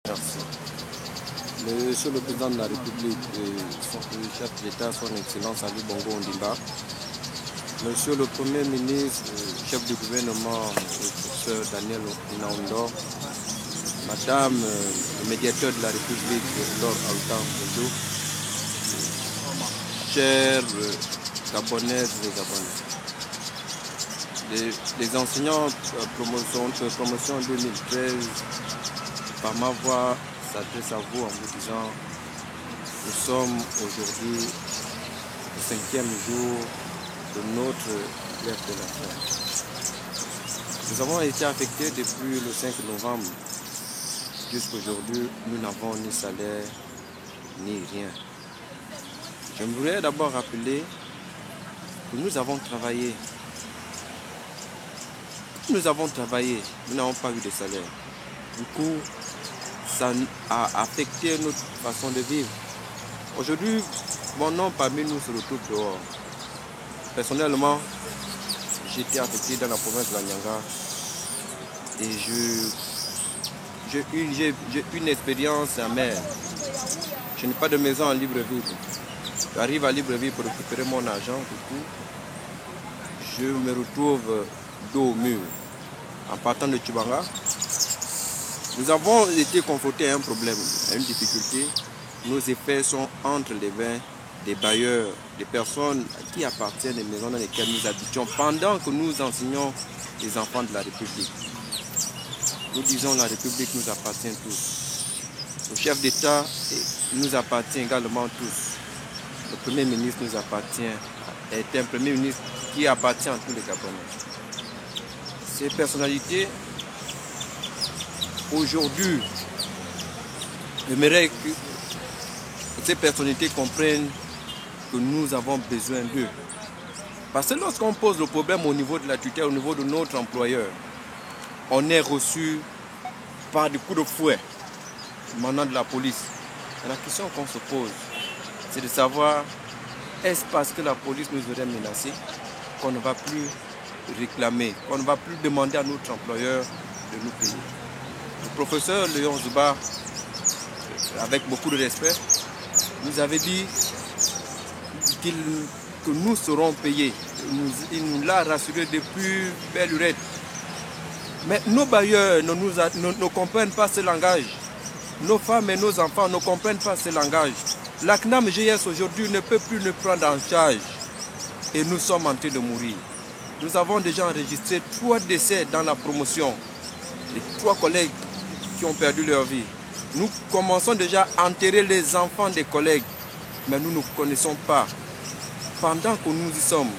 Merci. Monsieur le Président de la République, le chef d'État, son Excellence Ali Bongo Ondimba, Monsieur le Premier ministre, chef du gouvernement, le professeur Daniel Naondo, Madame le médiateur de la République, Lord Altan Boudou, chers Gabonaises et Gabonais. Les enseignants promotion 2013, par ma voix, s'adresse à vous en vous disant: nous sommes aujourd'hui au 5e jour de notre grève de la faim. Nous avons été affectés depuis le 5 novembre. Jusqu'aujourd'hui, nous n'avons ni salaire, ni rien. Je voudrais d'abord rappeler que nous avons travaillé. Nous n'avons pas eu de salaire. Du coup, ça a affecté notre façon de vivre. Aujourd'hui, mon nom parmi nous se retrouve dehors. Personnellement, j'étais affecté dans la province de la Nyanga et j'ai une expérience amère. Je n'ai pas de maison en Libreville. J'arrive à Libreville pour récupérer mon argent. Du coup, je me retrouve dos au mur. En partant de Tchibanga, nous avons été confrontés à un problème, à une difficulté. Nos effets sont entre les mains des bailleurs, des personnes qui appartiennent des maisons dans lesquelles nous habitions pendant que nous enseignons les enfants de la République. Nous disons la République nous appartient tous. Le chef d'État nous appartient également tous. Le Premier ministre nous appartient, est un Premier ministre qui appartient à tous les Gabonais. Ces personnalités, aujourd'hui, j'aimerais que ces personnalités comprennent que nous avons besoin d'eux. Parce que lorsqu'on pose le problème au niveau de la tutelle, au niveau de notre employeur, on est reçu par des coups de fouet émanant de la police. Et la question qu'on se pose, c'est de savoir, est-ce parce que la police nous aurait menacés qu'on ne va plus réclamer, qu'on ne va plus demander à notre employeur de nous payer. Le professeur Léon Zouba, avec beaucoup de respect, nous avait dit que nous serons payés. Il nous l'a rassuré depuis belle lurette. Mais nos bailleurs ne comprennent pas ce langage. Nos femmes et nos enfants ne comprennent pas ce langage. La CNAM GS aujourd'hui ne peut plus nous prendre en charge. Et nous sommes en train de mourir. Nous avons déjà enregistré 3 décès dans la promotion. Les 3 collègues qui ont perdu leur vie. Nous commençons déjà à enterrer les enfants des collègues. Mais nous ne connaissons pas. Pendant que nous y sommes,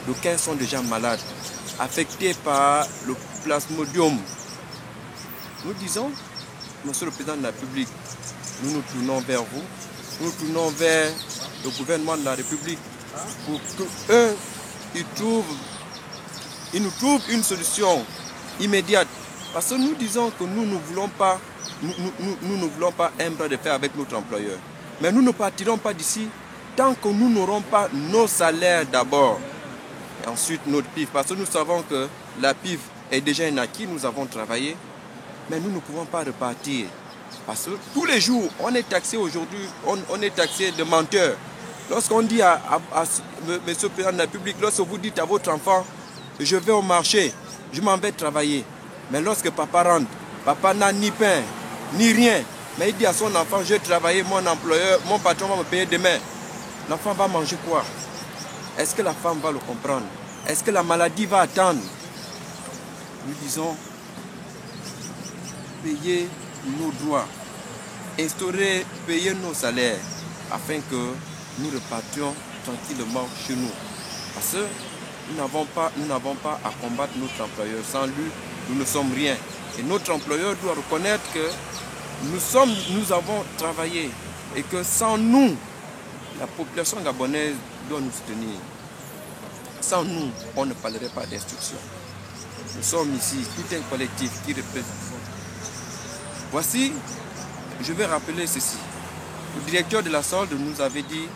d'aucuns sont déjà malades, affectés par le plasmodium. Nous disons, Monsieur le Président de la République, nous nous tournons vers vous, nous nous tournons vers le gouvernement de la République pour qu'eux, ils nous trouvent une solution immédiate. Parce que nous disons que nous ne voulons pas, un bras de fer avec notre employeur. Mais nous ne partirons pas d'ici tant que nous n'aurons pas nos salaires d'abord. Et ensuite notre PIF. Parce que nous savons que la PIF est déjà un acquis, nous avons travaillé. Mais nous ne pouvons pas repartir. Parce que tous les jours, on est taxé aujourd'hui, on est taxé de menteur. Lorsqu'on dit à Monsieur le Président de la République, lorsque vous dites à votre enfant, je vais au marché, je m'en vais travailler. Mais lorsque papa rentre, papa n'a ni pain, ni rien. Mais il dit à son enfant, je vais travailler, mon employeur, mon patron va me payer demain. L'enfant va manger quoi? Est-ce que la femme va le comprendre? Est-ce que la maladie va attendre? Nous disons, payer nos droits, instaurer, payer nos salaires, afin que nous repartions tranquillement chez nous. Parce que nous n'avons pas à combattre notre employeur. Sans lui, nous ne sommes rien. Et notre employeur doit reconnaître que nous avons travaillé et que sans nous, la population gabonaise doit nous soutenir. Sans nous, on ne parlerait pas d'instruction. Nous sommes ici, tout un collectif qui représente. Voici, je vais rappeler ceci. Le directeur de la solde nous avait dit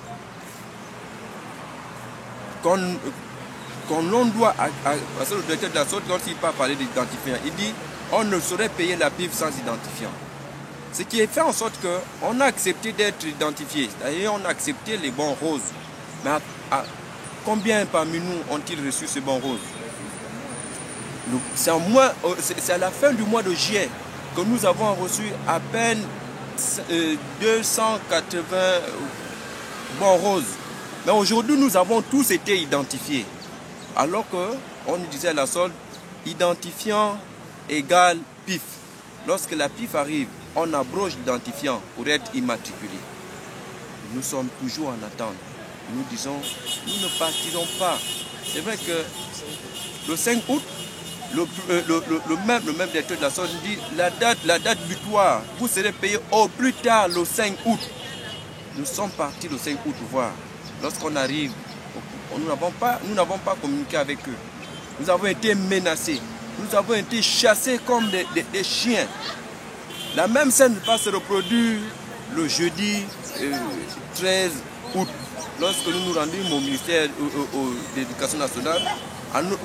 qu'on doit, parce que le directeur de la solde, quand il pas parler d'identifiant, il dit on ne saurait payer la PIF sans identifiant. Ce qui est fait en sorte qu'on a accepté d'être identifié. D'ailleurs, on a accepté les bons roses. Mais combien parmi nous ont-ils reçu ce bon rose? C'est à la fin du mois de juillet que nous avons reçu à peine 280 bons roses. Mais aujourd'hui, nous avons tous été identifiés. Alors qu'on nous disait à la solde, identifiant égale PIF. Lorsque la PIF arrive, on abroge l'identifiant pour être immatriculé. Nous sommes toujours en attente. Nous disons, nous ne partirons pas. C'est vrai que le 5 août, le même directeur de la SOS dit la date butoir, vous serez payé au plus tard le 5 août. Nous sommes partis le 5 août voir. Lorsqu'on arrive, nous n'avons pas communiqué avec eux. Nous avons été menacés. Nous avons été chassés comme des chiens. La même scène va se reproduire le jeudi 13 août, lorsque nous nous rendîmes au ministère de l'Éducation nationale.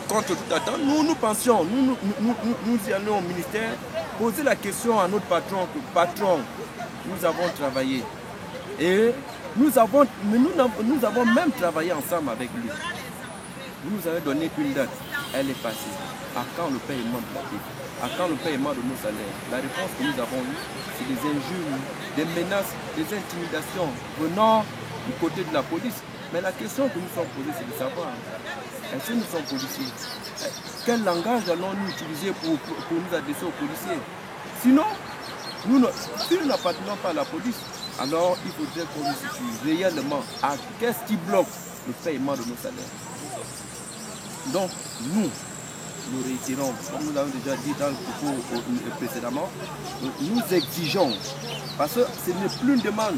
Contre toute attente, nous pensions, nous y allons au ministère, poser la question à notre patron, patron, nous avons travaillé. Et nous avons même travaillé ensemble avec lui. Vous nous avez donné une date, elle est passée. À quand le paiement de la PIF? À quand le paiement de nos salaires? La réponse que nous avons eue, c'est des injures, des menaces, des intimidations venant du côté de la police. Mais la question que nous sommes posées, c'est de savoir, est-ce que nous sommes policiers? Quel langage allons-nous utiliser pour nous adresser aux policiers? Sinon, si nous n'appartenons pas à la police, alors il faudrait qu'on nous situe réellement à qu'est-ce qui bloque le paiement de nos salaires. Donc, nous réitérons, comme nous l'avons déjà dit dans le propos précédemment, nous exigeons, parce que ce n'est plus une demande,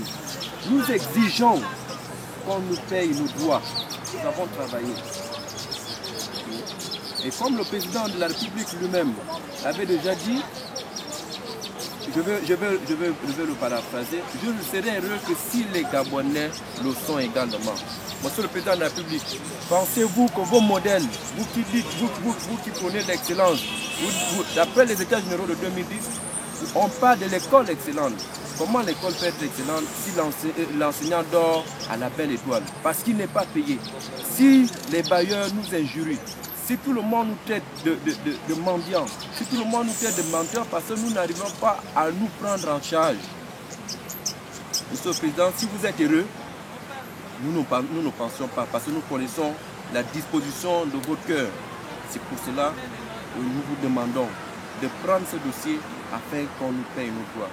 nous exigeons qu'on nous paye nos droits. Nous avons travaillé. Et comme le président de la République lui-même avait déjà dit, je vais le paraphraser, je ne serais heureux que si les Gabonais le sont également. Monsieur le président de la République, pensez-vous que vos modèles, vous qui dites, vous qui prenez l'excellence, d'après les états généraux de 2010, on parle de l'école excellente. Comment l'école peut être excellente si l'enseignant dort à la belle étoile? Parce qu'il n'est pas payé. Si les bailleurs nous injurient, si tout le monde nous traite de mendiants, si tout le monde nous traite de menteurs parce que nous n'arrivons pas à nous prendre en charge. Monsieur le Président, si vous êtes heureux, nous ne pensions pas parce que nous connaissons la disposition de votre cœur. C'est pour cela que nous vous demandons de prendre ce dossier afin qu'on nous paye nos droits.